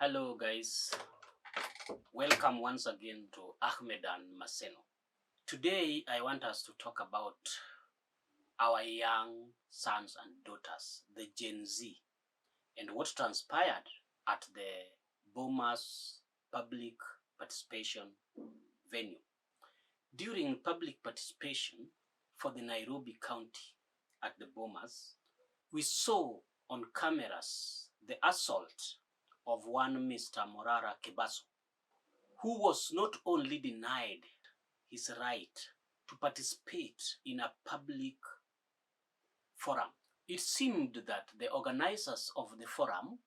Hello guys, welcome once again to Ahmed and Maseno. Today I want us to talk about our young sons and daughters, the Gen Z, and what transpired at the Bomas public participation venue. During public participation for the Nairobi County at the Bomas, we saw on cameras the assault of one Mr. Morara Kebaso, who was not only denied his right to participate in a public forum. It seemed that the organizers of the forum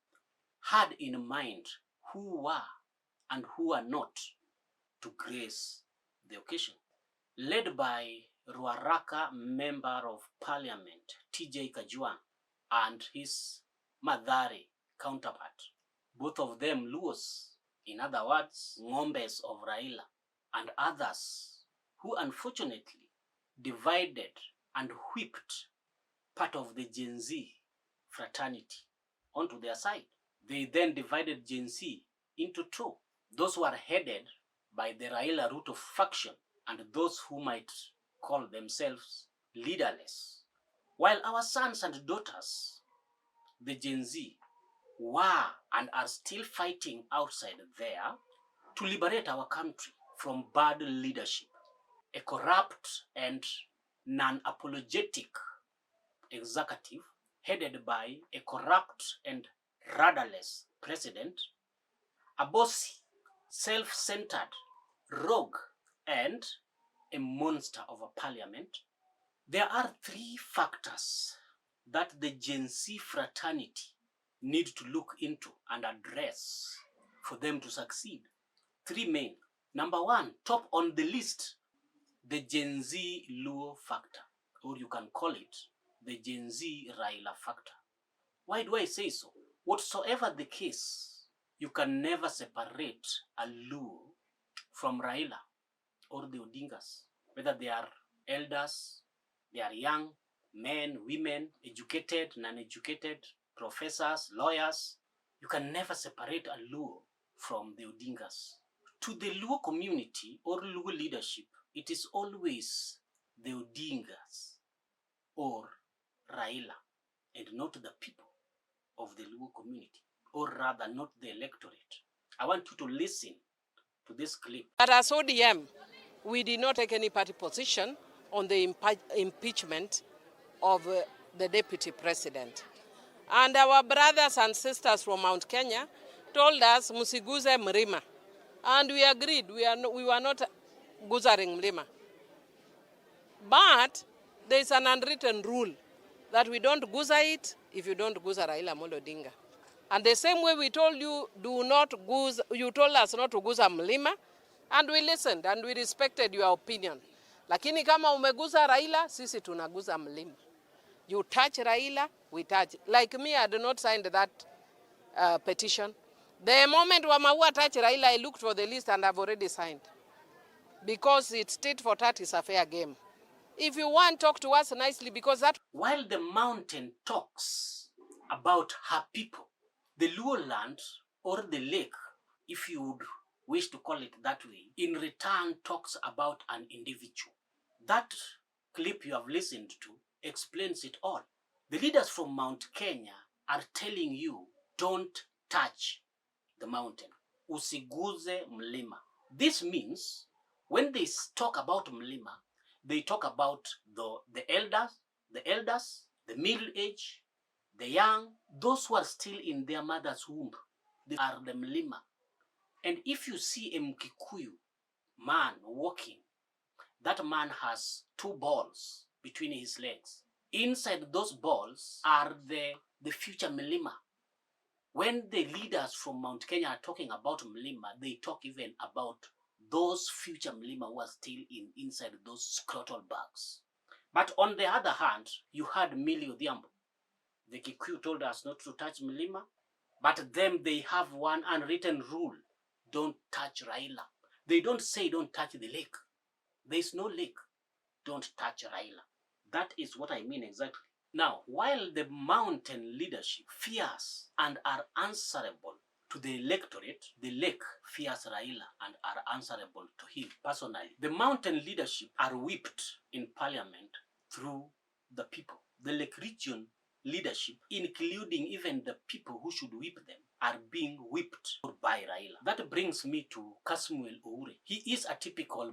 had in mind who were and who are not to grace the occasion. Led by Ruaraka Member of Parliament TJ Kajwang and his Madhari counterpart, both of them Luos, in other words, Ngombes of Raila, and others who unfortunately divided and whipped part of the Gen Z fraternity onto their side. They then divided Gen Z into two, those who are headed by the Raila route of faction and those who might call themselves leaderless. While our sons and daughters, the Gen Z, were and are still fighting outside there to liberate our country from bad leadership, a corrupt and non-apologetic executive headed by a corrupt and rudderless president, a bossy, self-centered, rogue, and a monster of a parliament. There are three factors that the Gen Z fraternity need to look into and address for them to succeed. Three main. Number one, top on the list, the Gen Z Luo factor, or you can call it the Gen Z Raila factor. Why do I say so? Whatsoever the case, you can never separate a Luo from Raila or the ODINGAs, whether they are elders, they are young, men, women, educated, non-educated, professors, lawyers. You can never separate a Luo from the ODINGAs. To the Luo community or Luo leadership, it is always the ODINGAs or Raila and not the people of the Luo community, or rather not the electorate. I want you to listen to this clip. But as ODM, we did not take any party position on the impeachment of the deputy president. And our brothers and sisters from Mount Kenya told us, Musiguze Mrima. And we agreed, we were not guzaring Mrima. But there is an unwritten rule that we don't guza it if you don't guza Raila Amolo Odinga. And the same way we told you, you told us not to guza Mlima, and we listened and we respected your opinion. Lakini kama umeguza Raila, sisi tunaguza Mlima. You touch Raila, we touch. Like me, I did not sign that petition. The moment Wamaua touch Raila, I looked for the list and I've already signed. Because it's tit for tat is a fair game. If you want, talk to us nicely because that... While the mountain talks about her people, the Luo land or the lake, if you would wish to call it that way, in return talks about an individual. That clip you have listened to explains it all. The leaders from Mount Kenya are telling you, don't touch the mountain. Usiguze Mlima. This means when they talk about Mlima, they talk about the elders, the middle age, the young, those who are still in their mother's womb. They are the Mlima. And if you see a Mkikuyu man walking, that man has two balls between his legs. Inside those balls are the future Mlima. When the leaders from Mount Kenya are talking about Mlima, they talk even about those future Mlima who are still inside those scrotal bags. But on the other hand, you had Millie Odhiambo. The Kikuyu told us not to touch Mlima, but them they have one unwritten rule. Don't touch Raila. They don't say don't touch the lake. There is no lake. Don't touch Raila. That is what I mean exactly. Now, while the mountain leadership fears and are answerable to the electorate, the lake fears Raila and are answerable to him personally. The mountain leadership are whipped in parliament through the people. The lake region leadership, including even the people who should whip them, are being whipped by Raila. That brings me to Kasmuel Oure. He is a typical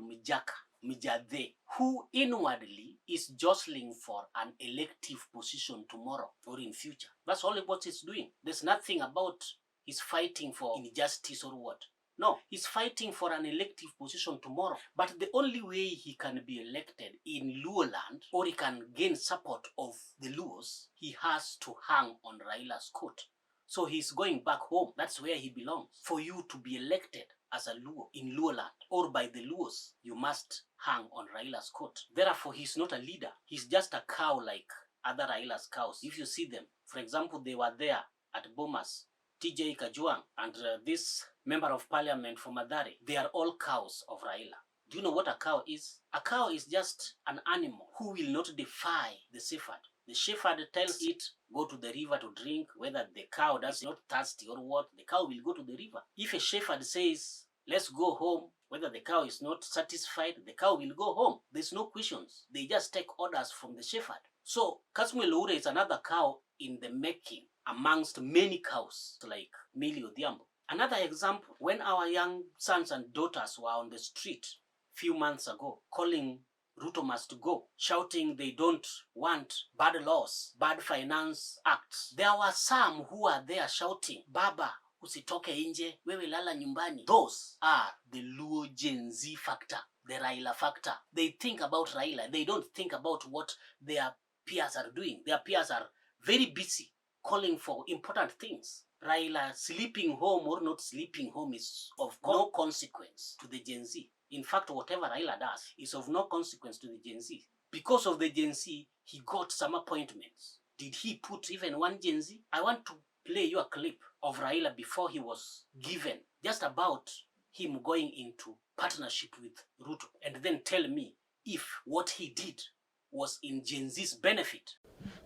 Mijade, who inwardly is jostling for an elective position tomorrow or in future. That's all what he's doing. There's nothing about he's fighting for injustice or what. No, he's fighting for an elective position tomorrow. But the only way he can be elected in Luo land, or he can gain support of the Luos, he has to hang on Raila's coat. So he's going back home. That's where he belongs. For you to be elected as a Luo in Luo land or by the Luos, you must hang on Raila's coat. Therefore, he's not a leader. He's just a cow like other Raila's cows. If you see them, for example, they were there at Bomas, TJ Kajuang and this member of parliament from Madari, they are all cows of Raila. Do you know what a cow is? A cow is just an animal who will not defy the shepherd. The shepherd tells it, go to the river to drink, whether the cow does not thirsty or what, the cow will go to the river. If a shepherd says, let's go home, whether the cow is not satisfied, the cow will go home. There's no questions. They just take orders from the shepherd. So, Kasmuel Oure is another cow in the making amongst many cows like Millie Odhiambo. Another example, when our young sons and daughters were on the street few months ago calling Ruto must go, shouting they don't want bad laws, bad finance acts, there were some who are there shouting, Baba, usitoke nje, wewe lala nyumbani. Those are the Luo Genz factor, the Raila factor. They think about Raila. They don't think about what their peers are doing. Their peers are very busy calling for important things. Raila sleeping home or not sleeping home is of no consequence to the Gen Z. In fact, whatever Raila does is of no consequence to the Gen Z. Because of the Gen Z, he got some appointments. Did he put even one Gen Z? I want to play you a clip of Raila before he was given, just about him going into partnership with Ruto, and then tell me if what he did was in Gen Z's benefit.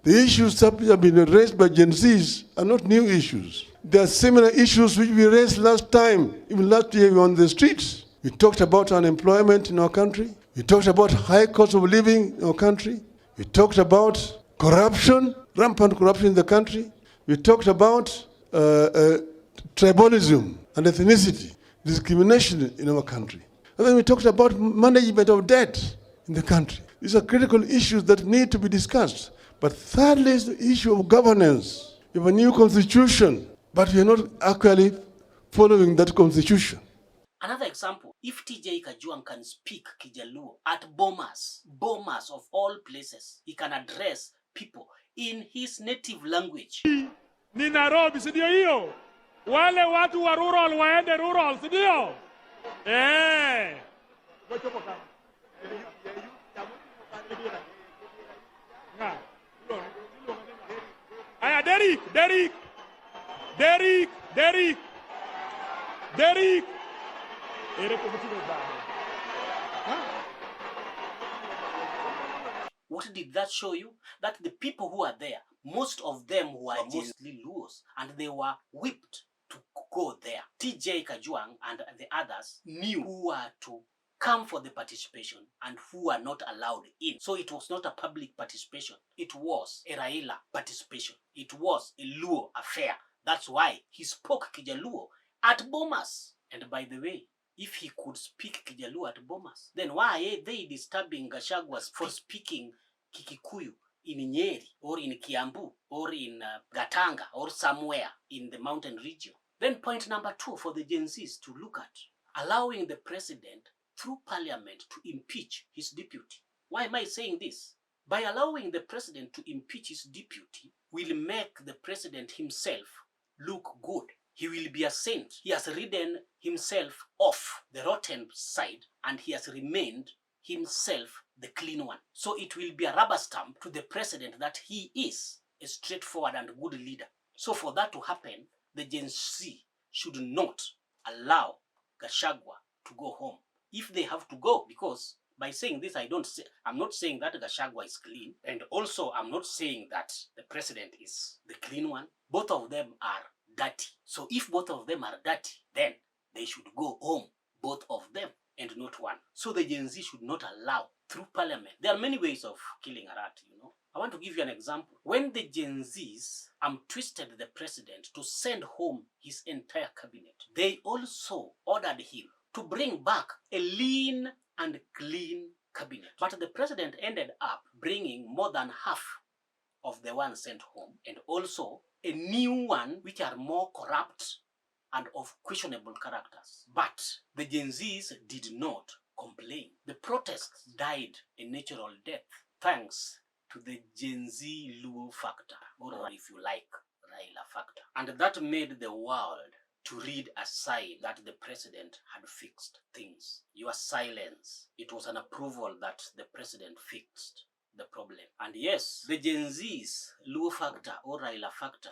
The issues that have been raised by Gen Zs are not new issues. There are similar issues which we raised last time. Even last year we were on the streets. We talked about unemployment in our country. We talked about high cost of living in our country. We talked about corruption, rampant corruption in the country. We talked about tribalism and ethnicity, discrimination in our country. And then we talked about management of debt in the country. These are critical issues that need to be discussed. But thirdly is the issue of governance. We have a new constitution, but we are not actually following that constitution. Another example, if TJ Kajuang can speak Kijaluo at Bomas of all places, he can address people in his native language. Ni Nairobi, si ndio hiyo? Wale watu wa rural waende rural, si ndio? Aya, Derek. What did that show you? That the people who are there, most of them were mostly Luos, and they were whipped to go there. TJ Kajuang and the others knew who were to come for the participation and who are not allowed in. So it was not a public participation. It was a Raila participation. It was a Luo affair. That's why he spoke Kijaluo at Bomas. And by the way, if he could speak Kijaluo at Bomas, then why are they disturbing Gachagua for speaking Kikikuyu in Nyeri or in Kiambu or in Gatanga or somewhere in the mountain region? Then point number 2 for the Gen Zs to look at, allowing the president through parliament to impeach his deputy. Why am I saying this? By allowing the president to impeach his deputy will make the president himself look good. He will be a saint. He has ridden himself off the rotten side and he has remained himself the clean one. So it will be a rubber stamp to the president that he is a straightforward and good leader. So for that to happen, the Gen Z should not allow Gachagua to go home. If they have to go, because by saying this, I'm not saying that Gachagua is clean, and also I'm not saying that the president is the clean one. Both of them are dirty. So if both of them are dirty, then they should go home, both of them, and not one. So the Gen Z should not allow through parliament. There are many ways of killing a rat, you know. I want to give you an example. When the Gen Zs twisted the president to send home his entire cabinet, they also ordered him to bring back a lean and clean cabinet. But the president ended up bringing more than half of the one sent home, and also a new one which are more corrupt and of questionable characters. But the Gen Zs did not complain. The protests died a natural death thanks to the Gen Z Luo factor, or if you like, Raila factor. And that made the world to read a sign that the president had fixed things. Your silence, it was an approval that the president fixed the problem. And yes, the Gen Z's Luo factor or Raila factor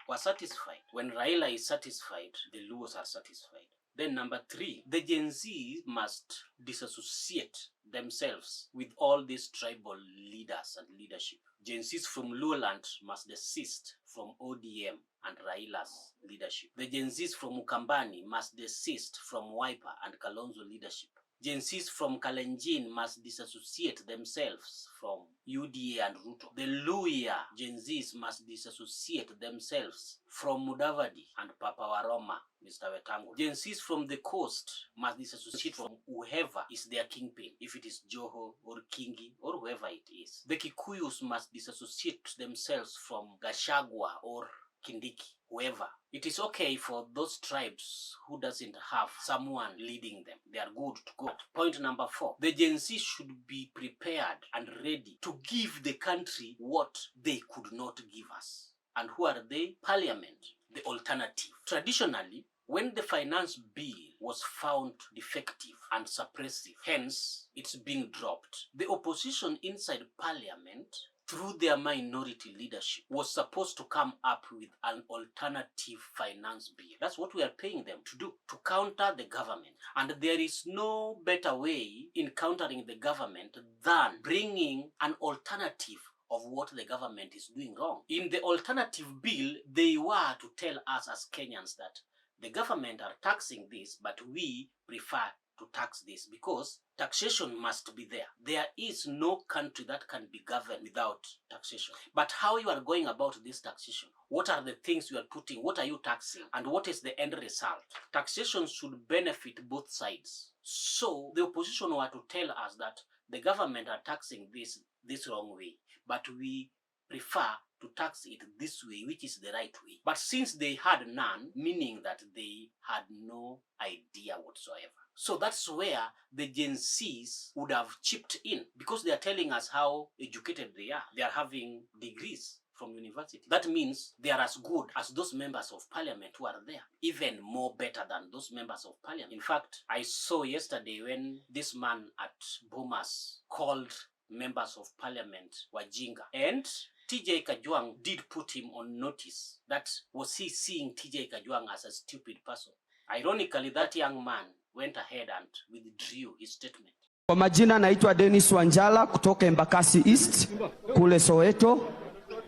were satisfied. When Raila is satisfied, the Luos are satisfied. Then number 3, the Gen Z must disassociate themselves with all these tribal leaders and leadership. Gen Zs from Lowland must desist from ODM and Railas leadership. The Gen Zs from Ukambani must desist from Wiper and Kalonzo leadership. Gen Zs from Kalenjin must disassociate themselves from UDA and Ruto. The Luhya Gen Zs must disassociate themselves from Mudavadi and Papa Waroma, Mr. Wetangula. Gen Zs from the coast must disassociate from whoever is their kingpin, if it is Joho or Kingi or whoever it is. The Kikuyus must disassociate themselves from Gachagua or Kindiki, whoever. It is okay for those tribes who doesn't have someone leading them. They are good to go. Point number 4, the Gen Z should be prepared and ready to give the country what they could not give us. And who are they? Parliament, the alternative. Traditionally, when the finance bill was found defective and suppressive, hence it's being dropped, the opposition inside parliament, through their minority leadership, was supposed to come up with an alternative finance bill. That's what we are paying them to do, to counter the government. And there is no better way in countering the government than bringing an alternative of what the government is doing wrong. In the alternative bill, they were to tell us as Kenyans that the government are taxing this, but we prefer to tax this because taxation must be there. There is no country that can be governed without taxation. But how you are going about this taxation? What are the things you are putting? What are you taxing? And what is the end result? Taxation should benefit both sides. So the opposition were to tell us that the government are taxing this wrong way, but we prefer to tax it this way, which is the right way. But since they had none, meaning that they had no idea whatsoever. So that's where the Gen Zs would have chipped in, because they are telling us how educated they are. They are having degrees from university. That means they are as good as those members of parliament who are there, even more better than those members of parliament. In fact, I saw yesterday when this man at Bomas called members of parliament wajinga, and TJ Kajwang did put him on notice. That was he seeing TJ Kajwang as a stupid person. Ironically, that young man went ahead and withdrew his statement. Kwa majina naitwa Dennis Wanjala kutoka Embakasi East kule Soweto.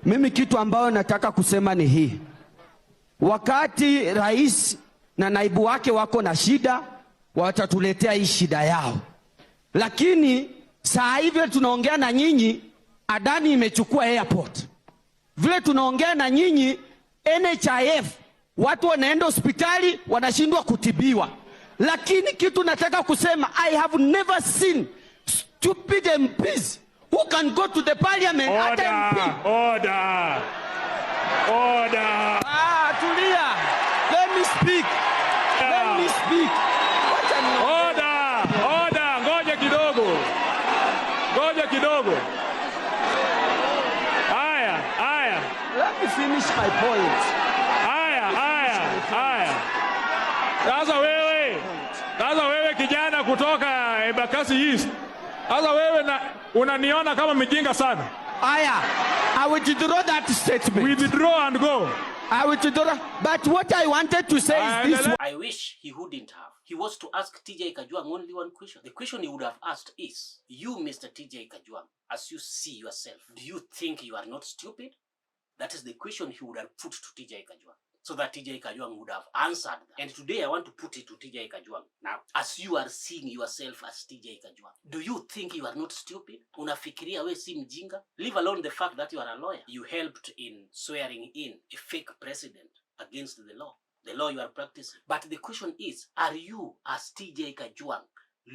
Mimi kitu ambayo nataka kusema ni hii. Wakati rais na naibu wake wako na shida, watatuletea hii shida yao. Lakini saa hivi tunaongea na nyinyi, Adani imechukua airport. Vile tunaongea na nyinyi, NHIF, watu wanaenda hospitali wanashindwa kutibiwa. Lakini kitu nataka kusema, I have never seen stupid MPs who can go to the parliament at MP. Order! Order! Tulia. Let me speak. Let me speak. Order! Order! Ngoja kidogo. Ngoja kidogo. Aya. Let me finish my point. Aya. Sasa wewe kijana kutoka Embakasi East. Sasa wewe unaniona kama mjinga sana. I withdraw that statement. Withdraw and go. I withdraw. But what I wanted to say is this. I wish he wouldn't have. He was to ask TJ Kajwang only one question. The question he would have asked is, you, Mr. TJ Kajwang, as you see yourself, do you think you are not stupid? That is the question he would have put to TJ Kajwang. so that TJ Kajwang would have answered that. And today I want to put it to TJ Kajwang. Now, as you are seeing yourself as TJ Kajwang, do you think you are not stupid? Unafikiria we si mjinga? Leave alone the fact that you are a lawyer. You helped in swearing in a fake president against the law you are practicing. But the question is, are you as TJ Kajwang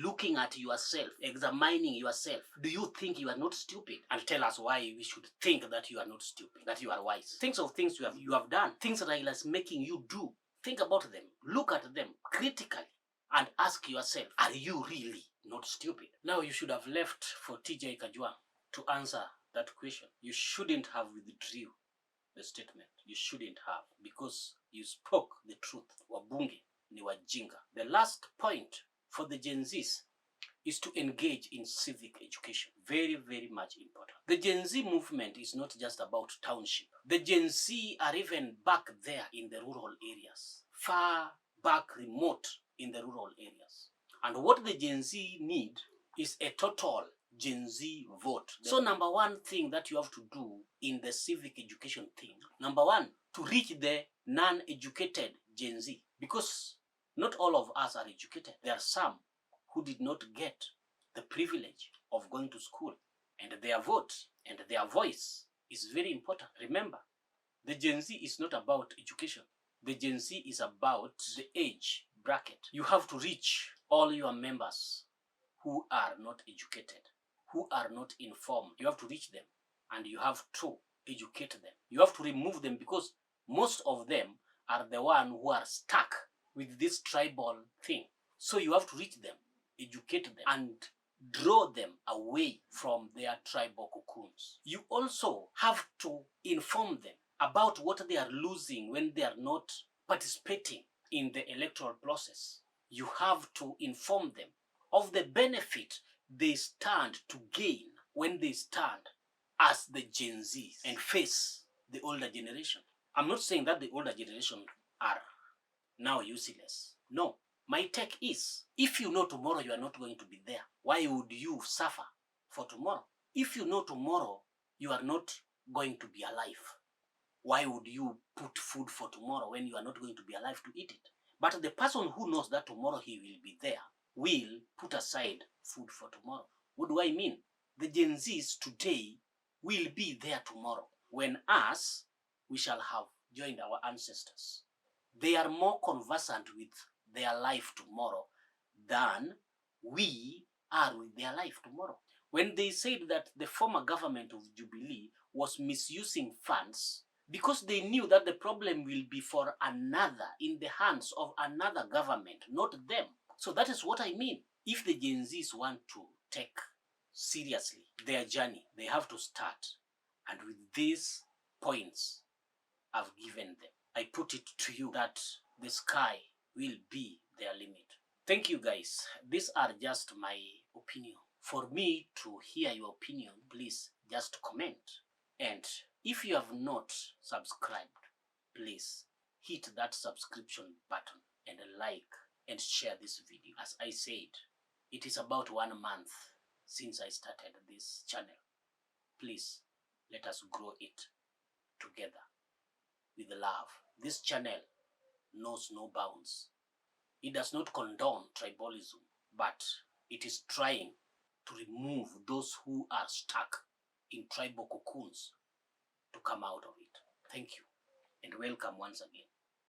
looking at yourself, examining yourself, do you think you are not stupid? And tell us why we should think that you are not stupid, that you are wise. Think of things you have done, things Raila is making you do. Think about them, look at them critically, and ask yourself, are you really not stupid? Now you should have left for TJ Kajwang to answer that question. You shouldn't have withdrew the statement. You shouldn't have, because you spoke the truth. Wabunge ni wajinga. The last point for the Gen Zs is to engage in civic education. Very, very much important. The Gen Z movement is not just about township. The Gen Z are even back there in the rural areas, far back remote in the rural areas. And what the Gen Z need is a total Gen Z vote. So number one thing that you have to do in the civic education thing, number one, to reach the non-educated Gen Z, because not all of us are educated. There are some who did not get the privilege of going to school, and their vote and their voice is very important. Remember, the Gen Z is not about education. The Gen Z is about the age bracket. You have to reach all your members who are not educated, who are not informed. You have to reach them, and you have to educate them. You have to remove them, because most of them are the ones who are stuck with this tribal thing. So you have to reach them, educate them, and draw them away from their tribal cocoons. You also have to inform them about what they are losing when they are not participating in the electoral process. You have to inform them of the benefit they stand to gain when they stand as the Gen Zs and face the older generation. I'm not saying that the older generation are now useless. No. My take is, if you know tomorrow you are not going to be there, why would you suffer for tomorrow? If you know tomorrow you are not going to be alive, why would you put food for tomorrow when you are not going to be alive to eat it? But the person who knows that tomorrow he will be there will put aside food for tomorrow. What do I mean? The Gen Zs today will be there tomorrow, when us, we shall have joined our ancestors. They are more conversant with their life tomorrow than we are with their life tomorrow. When they said that the former government of Jubilee was misusing funds, because they knew that the problem will be for another, in the hands of another government, not them. So that is what I mean. If the Gen Zs want to take seriously their journey, they have to start. And with these points I've given them, I put it to you that the sky will be their limit. Thank you guys. These are just my opinion. For me to hear your opinion, please just comment. And if you have not subscribed, please hit that subscription button and like and share this video. As I said, it is about 1 month since I started this channel. Please let us grow it together with love. This channel knows no bounds. It does not condone tribalism, but it is trying to remove those who are stuck in tribal cocoons to come out of it. Thank you, and welcome once again.